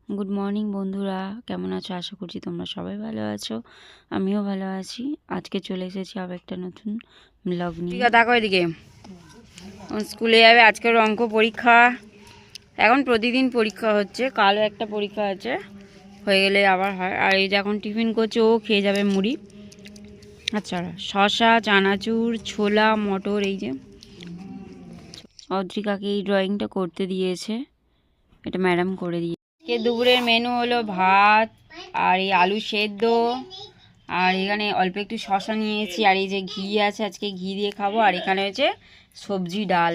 Good morning বন্ধুরা, কেমন আছো? আশা করছি তোমরা সবাই ভালো আছো, আমিও ভালো আছি। আজকে চলে এসেছি আবার একটা নতুন ব্লগ নিয়ে। দেখো এদিকে স্কুলে যাবে, আজকের অঙ্ক পরীক্ষা। এখন প্রতিদিন পরীক্ষা হচ্ছে, কালও একটা পরীক্ষা আছে, হয়ে গেলে আবার হয়। আর এই যে এখন টিফিন করছে, ও খেয়ে যাবে মুড়ি। আচ্ছা, শশা, চানাচুর, ছোলা, মটর। এই যে অদ্রিকাকে এই ড্রয়িংটা করতে দিয়েছে, এটা ম্যাডাম করে দিয়ে। দুপুরের মেনু হলো ভাত আর এই আলু সেদ্ধ, আর এখানে অল্প একটু শশা নিয়েছি, আর এই যে ঘি আছে, আজকে ঘি দিয়ে খাবো। আর এখানে হচ্ছে সবজি ডাল,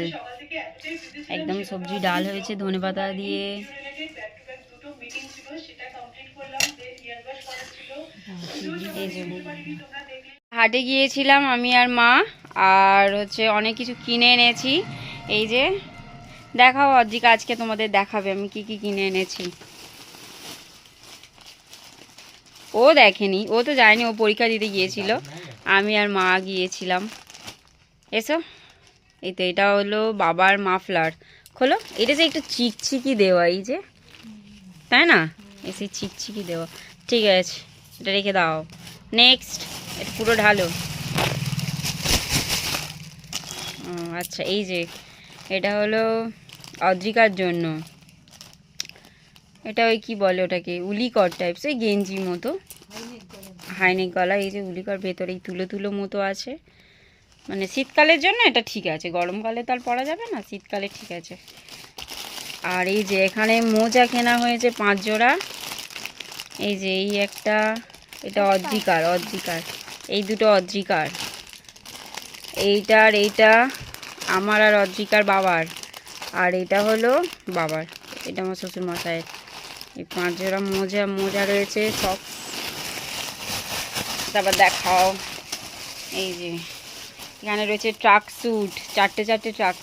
একদম সবজি ডাল হয়েছে ধনেপাতা দিয়ে। হাটে গিয়েছিলাম আমি আর মা, আর হচ্ছে অনেক কিছু কিনে এনেছি। এই যে দেখাও অদ্রিকা, আজকে তোমাদের দেখাবে আমি কি কি কিনে এনেছি। ও দেখেনি, ও তো যায়নি, ও পরীক্ষা দিতে গিয়েছিল, আমি আর মা গিয়েছিলাম। এসো, এই তো এটা হলো বাবার মাফলার। খোলো, এটা যে একটু চিকচিকি দেওয়া, এই যে, তাই না? এসে চিকচিকি দেওয়া। ঠিক আছে, এটা রেখে দাও। নেক্সট, এটা পুরো ঢালো। আচ্ছা, এই যে এটা হলো অদ্রিকার জন্য। এটা ওই কি বলে ওটাকে, উলিকর টাইপস, ওই গেঞ্জি মতো, হাইনেক গলা। এই যে উলিকর, ভেতরে তুলো তুলো মতো আছে, মানে শীতকালের জন্য এটা ঠিক আছে, গরমকালে তো আর পরা যাবে না, শীতকালে ঠিক আছে। আর এই যে এখানে মোজা কেনা হয়েছে 5 জোড়া। এই যে এই একটা, এটা অদ্রিকার, এই দুটো অদ্রিকার, এইটার এইটা আমার আর অদ্রিকার বাবার, আর এটা হলো বাবার, এটা আমার শ্বশুর মশাইয়ের। এই 5 জোড়া মোজা রয়েছে সব। তারপর দেখাও, এই যে এখানে রয়েছে ট্রাক স্যুট, চারটে ট্রাক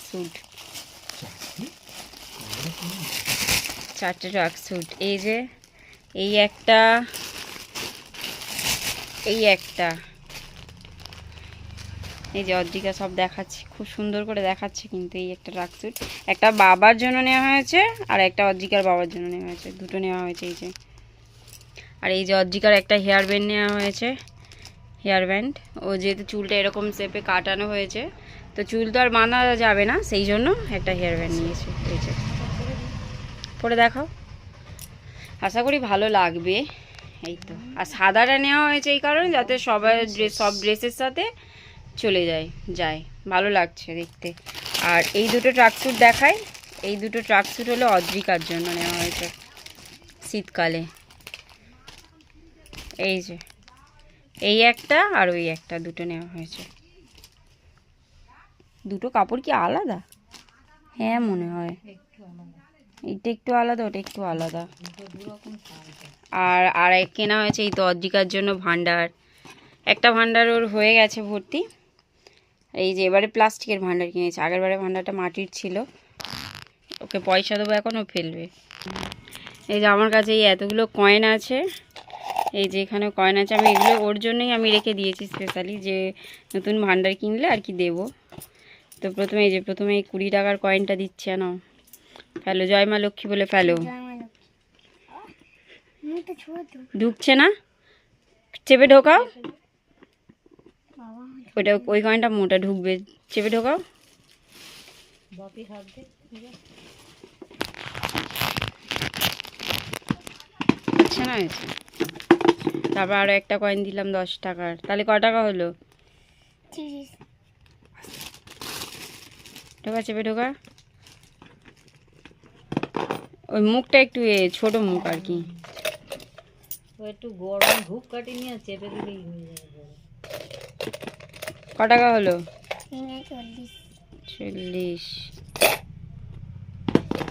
স্যুট। এই যে এই একটা, এই যে অদ্রিকা সব দেখাচ্ছে, খুব সুন্দর করে দেখাচ্ছে কিন্তু। এই একটা ট্রাক স্যুট, একটা বাবার জন্য নেওয়া হয়েছে, আর একটা অদ্রিকার বাবার জন্য নেওয়া হয়েছে, দুটো নেওয়া হয়েছে। এই যে, আর এই যে অদ্রিকার একটা হেয়ার ব্যান্ড নেওয়া হয়েছে, হেয়ার ব্যান্ড। ও যেহেতু চুলটা এরকম শেপে কাটানো হয়েছে, তো চুল তো আর বাঁধা যাবে না, সেই জন্য একটা হেয়ার ব্যান্ড নিয়েছে। এই যে পরে দেখাও, আশা করি ভালো লাগবে। এই তো, আর সাদাটা নেওয়া হয়েছে এই কারণে, যাতে সবাই সব ড্রেসের সাথে চলে যায়, ভালো লাগছে দেখতে। আর এই দুটো ট্রাকস্যুট দেখাই, এই দুটো ট্রাকস্যুট হলো অদ্রিকার জন্য নেওয়া হয়েছে শীতকালে। এই যে এই একটা আর ওই একটা, দুটো নেওয়া হয়েছে। দুটো কাপড় কি আলাদা? হ্যাঁ মনে হয়, এইটা একটু আলাদা, ওটা একটু আলাদা। আর এক কেনা হয়েছে এই তো অদ্রিকার জন্য ভান্ডার, একটা ভান্ডার ওর হয়ে গেছে ভর্তি। এই যে এবারে প্লাস্টিকের ভান্ডার কিনেছে, আগের বারে ভান্ডারটা মাটির ছিল, ওকে পয়সা দেবো, এখনও ফেলবে। এই যে আমার কাছে এই এতগুলো কয়েন আছে, এই যে এখানে কয়েন আছে, আমি এগুলো ওর জন্যই আমি রেখে দিয়েছি স্পেশালি, যে নতুন ভান্ডার কিনলে আর কি দেবো। তো প্রথমে এই যে এই 20 টাকার কয়েনটা দিচ্ছে, না ফেলো, জয় মা লক্ষ্মী বলে ফেলো। ঢুকছে না, চেপে ঢোকাও, ওইটা ওই কয়েনটা মোটা ঢুকবে, চেপে ঢোকাও। আচ্ছা না, তারপর আরও একটা কয়েন দিলাম 10 টাকার, তাহলে ক টাকা হলো? ঢোকা, চেপে ঢোকা। ওই মুখটা একটু ছোট মুখ আর কি, একটু গরম ধূপ কাটি নিয়ে চেপে দিলেই হয়ে যাবে। ক টাকা হলো? 40।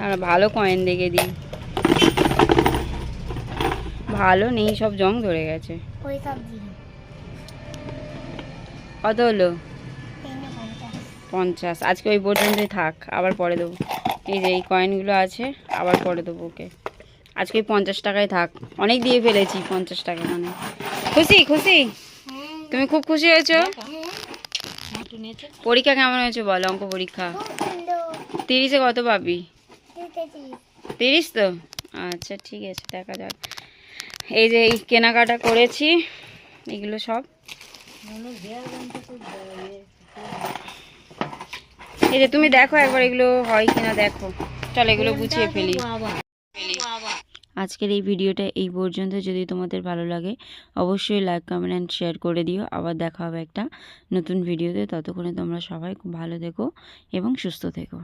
আর ভালো কয়েন দেখে দিই, ভালো নেই, সব জং ধরে গেছে। কত হলো? 50। আজকে ওই পর্যন্তই থাক, আবার পরে দেবো। এই যে এই কয়েনগুলো আছে, আবার পরে দেবো ওকে। আজকে ওই 50 টাকায় থাক, অনেক দিয়ে ফেলেছি 50 টাকা। মানে খুশি? তুমি খুব খুশি হয়েছো? পরীক্ষা কেমন হয়েছে বলো, অঙ্ক পরীক্ষা? 30-এ কত পাবি? 30 তো, আচ্ছা ঠিক আছে, দেখা যাক। এই যে এই কেনাকাটা করেছি, এগুলো সব। মনে ঘের বানতে খুব এই যে তুমি দেখো একবার এগুলো হয় কিনা দেখো। চল এগুলো গুছিয়ে ফেলি। বাবা আজকের এই ভিডিওটা এই পর্যন্ত। যদি তোমাদের ভালো লাগে অবশ্যই লাইক, কমেন্ট অ্যান্ড শেয়ার করে দিও। আবার দেখা হবে একটা নতুন ভিডিওতে। ততক্ষণে তোমরা সবাই খুব ভালো থেকো এবং সুস্থ থেকো।